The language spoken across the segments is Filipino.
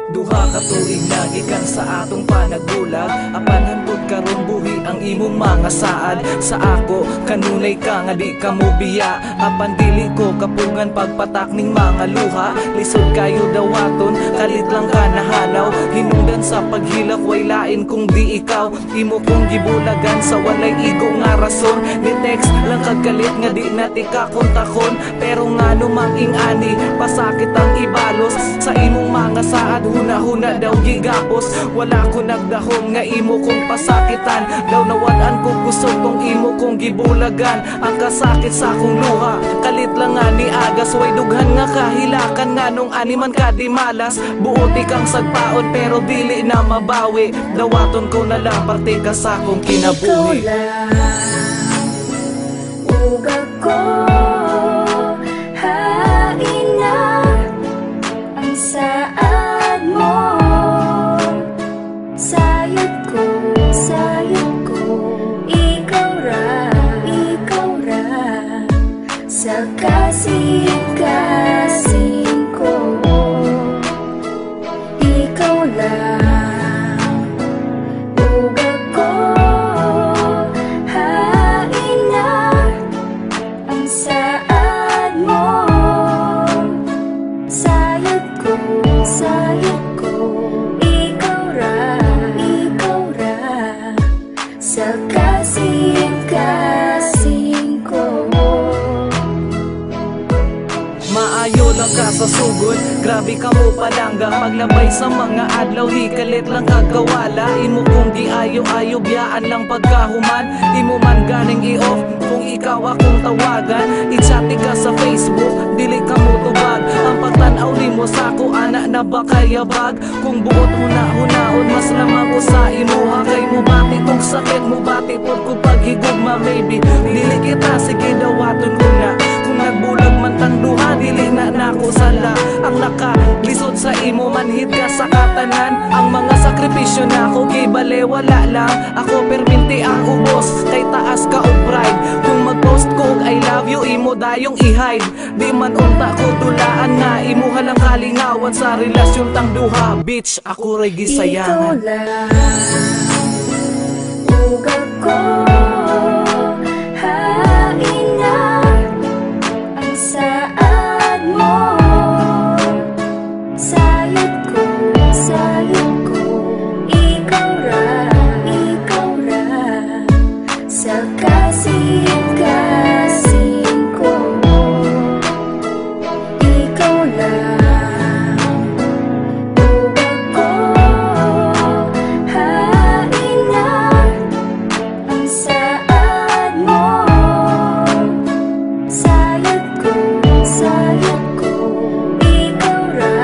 Duha ka tuig nagikan sa atong panagbulag, apan hantod karon buhi ang imong mga saad. Sa ako kanunay ka nga di ka mo biya, apan dili ko kapungan pagpatak ning mga luha. Lisod kayo dawaton, kalit lang ka nahanaw, hinungdan sa paghilak way lain kung di ikaw. Imo kong gibulagan sa walay igo nga rason, ni text lang kagalit nga di natika kontakon. Pero nga numanging ani, pasakit ang ibalos sa imong mga saad. Huna-huna daw gigapos, wala ko nagdahom nga imo kong pasakitan. Daw nawalan ko kusog kung imo kong gibulagan. Ang kasakit sa akong luha, kalit lang nga ni agas. Way dughan nga kahilakan nga nung animan ka di malas. Buoti kang sagpaon pero dili na mabawi. Dawaton ko na lang parte ka sa akong kinabuhi. Ikaw lang, ugag ko, hain na ang saad mo. Sayad ko, ikaw ra sa kasing-kasing ko. Ikaw lang, ugag ko, hain na ang saad mo. Sayad ko, ikaw ra sa kasing-kasing ko. Maayo lang ka sa sugod, grabe ka mo palangga. Paglabay sa mga adlaw, hikalit lang kagawala. Imo kong giayo-ayo, biyaan lang pagkahuman. Imo man ganing i-off kung ikaw akong tawagan. I-chati ka sa Facebook, dili ka mo tubag. Ang pagtanaw ni mo sa ako, anak na ba kayabag? Kung buot huna-hunaon, mas lamang ko sa imuha. Kay mo bati kong sakit, mo bati pod ko paghigugma. Maybe dili kita, sige dawaton ko na. Kung nagbulag man tang duha, dili na nako sala. Ang nakalisod sa imo, manhid ka sa katanan. Ang mga sakripisyo na ako gibale, wala lang. Ako perminti ang ubos, kay taas ka o pride. Kung mag-post ko og I love you, imo dayong i-hide. Di man unta ko dulaan nga, imo halang kalingawan sa relasyon tang duha. Bitch, ako ray gisayangan. Ikaw lang, ugag ko, hain na ang saad mo. Sayad ko, ikaw ra sa kasing-kasing ko. Ikaw lang, ugag ko, hain na ang saad mo. Sayad ko, ikaw ra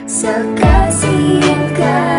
sa kasing-kasing